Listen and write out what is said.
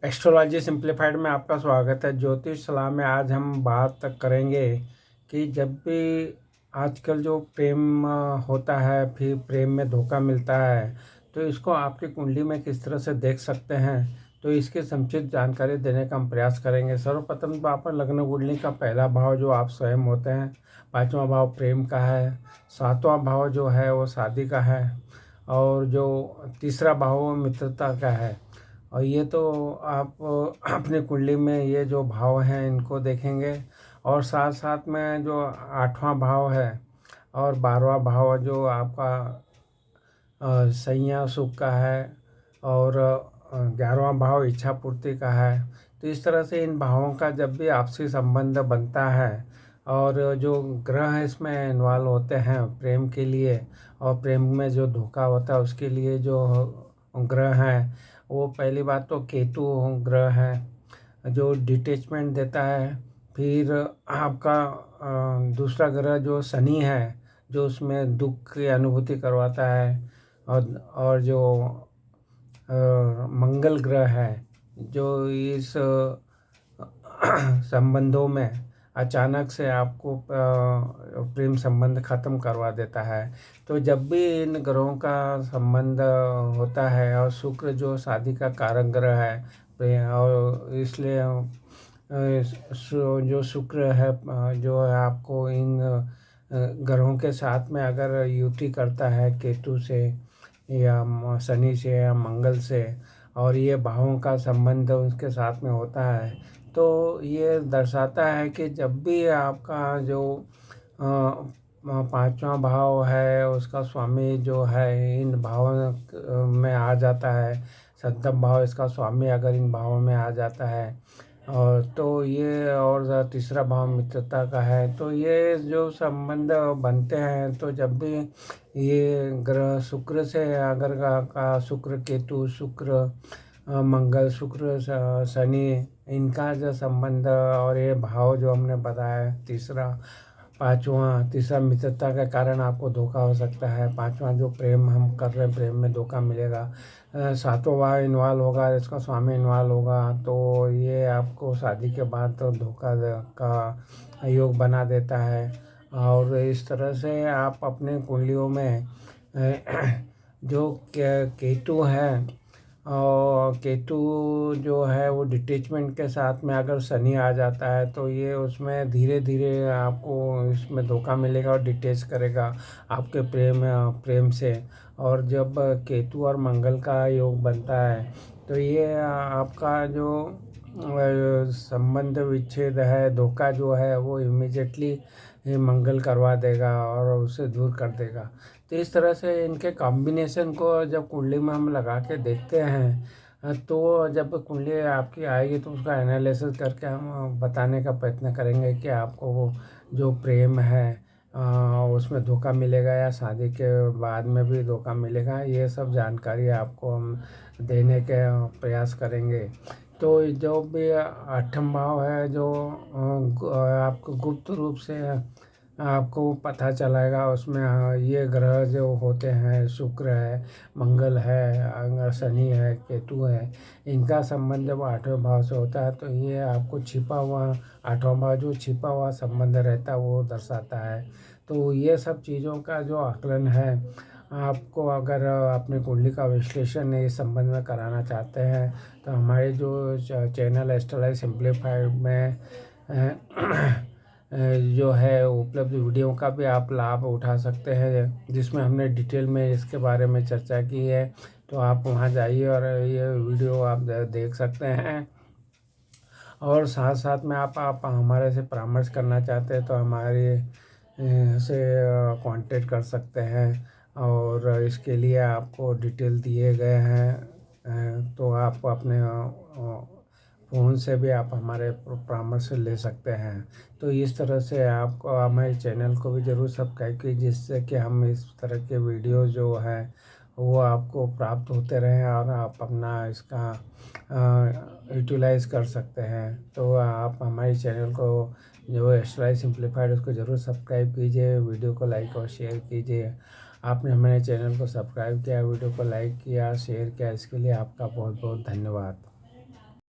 Astrology simplified में आपका स्वागत है। ज्योतिष सलाह में आज हम बात करेंगे कि जब भी आजकल जो प्रेम होता है, फिर प्रेम में धोखा मिलता है, तो इसको आपकी कुंडली में किस तरह से देख सकते हैं, तो इसकी समुचित जानकारी देने का हम प्रयास करेंगे। सर्वप्रथम तो आप लग्न कुंडली का पहला भाव जो आप स्वयं होते हैं, पाँचवा भाव प्रेम का है, सातवां भाव जो है वो शादी का है, और जो तीसरा भाव वो मित्रता का है। और ये तो आप अपनी कुंडली में ये जो भाव हैं इनको देखेंगे, और साथ साथ में जो आठवां भाव है और 12वां भाव जो आपका संज्ञा सुख का है, और 11वां भाव इच्छा पूर्ति का है। तो इस तरह से इन भावों का जब भी आपसी संबंध बनता है और जो ग्रह इसमें इन्वॉल्व होते हैं प्रेम के लिए, और प्रेम में जो धोखा होता है उसके लिए जो ग्रह हैं, वो पहली बात तो केतु ग्रह है जो डिटैचमेंट देता है। फिर आपका दूसरा ग्रह जो शनि है, जो उसमें दुख की अनुभूति करवाता है। और जो मंगल ग्रह है जो इस संबंधों में अचानक से आपको प्रेम संबंध ख़त्म करवा देता है। तो जब भी इन ग्रहों का संबंध होता है, और शुक्र जो शादी का कारक ग्रह है, और इसलिए जो शुक्र है जो है आपको इन ग्रहों के साथ में अगर युति करता है केतु से या शनि से या मंगल से, और ये भावों का संबंध उसके साथ में होता है, तो ये दर्शाता है कि जब भी आपका जो पांचवा भाव है उसका स्वामी जो है इन भावों में आ जाता है, सप्तम भाव इसका स्वामी अगर इन भावों में आ जाता है, और तो ये, और तीसरा भाव मित्रता का है, तो ये जो संबंध बनते हैं, तो जब भी ये ग्रह शुक्र से अगर का शुक्र केतु, शुक्र मंगल, शुक्र शनि, इनका जो संबंध और ये भाव जो हमने बताया, तीसरा मित्रता के कारण आपको धोखा हो सकता है। पांचवा जो प्रेम हम कर रहे हैं, प्रेम में धोखा मिलेगा। सातवां भाव इन्वॉल्व होगा, इसका स्वामी इन्वॉल्व होगा, तो ये आपको शादी के बाद तो धोखा का योग बना देता है। और इस तरह से आप अपने कुंडलियों में जो केतु है, और केतु जो है वो डिटैचमेंट के साथ में अगर शनि आ जाता है, तो ये उसमें धीरे धीरे आपको इसमें धोखा मिलेगा और डिटैच करेगा आपके प्रेम से। और जब केतु और मंगल का योग बनता है, तो ये आपका जो संबंध विच्छेद है, धोखा जो है वो इमिजिएटली मंगल करवा देगा और उसे दूर कर देगा। तो इस तरह से इनके कॉम्बिनेशन को जब कुंडली में हम लगा के देखते हैं, तो जब कुंडली आपकी आएगी तो उसका एनालिसिस करके हम बताने का प्रयत्न करेंगे कि आपको वो जो प्रेम है उसमें धोखा मिलेगा या शादी के बाद में भी धोखा मिलेगा। ये सब जानकारी आपको हम देने के प्रयास करेंगे। तो जो भी आठम भाव है जो आपको गुप्त रूप से आपको पता चलेगा, उसमें ये ग्रह जो होते हैं, शुक्र है, मंगल है, अगर शनि है, केतु है, इनका संबंध जब आठवें भाव से होता है, तो ये आपको छिपा हुआ आठवां भाव जो छिपा हुआ संबंध रहता है वो दर्शाता है। तो ये सब चीज़ों का जो आकलन है, आपको अगर अपनी कुंडली का विश्लेषण इस संबंध में कराना चाहते हैं, तो हमारे जो चैनल एस्ट्रोलॉजी सिंप्लीफाइड में जो है उपलब्ध वीडियो का भी आप लाभ उठा सकते हैं, जिसमें हमने डिटेल में इसके बारे में चर्चा की है। तो आप वहां जाइए और ये वीडियो आप देख सकते हैं। और साथ साथ में आप हमारे से परामर्श करना चाहते हैं तो हमारे से कांटेक्ट कर सकते हैं, और इसके लिए आपको डिटेल दिए गए हैं। तो आप अपने फ़ोन से भी आप हमारे परामर्श ले सकते हैं। तो इस तरह से आपको हमारे चैनल को भी ज़रूर सब्सक्राइब कीजिए, जिससे कि हम इस तरह के वीडियो जो है वो आपको प्राप्त होते रहें और आप अपना इसका यूटिलाइज़ कर सकते हैं। तो आप हमारे चैनल को जो एस्ट्रोलॉजी सिंप्लीफाइड उसको ज़रूर सब्सक्राइब कीजिए, वीडियो को लाइक और शेयर कीजिए। आपने हमारे चैनल को सब्सक्राइब किया, वीडियो को लाइक किया, शेयर किया, इसके लिए आपका बहुत बहुत धन्यवाद।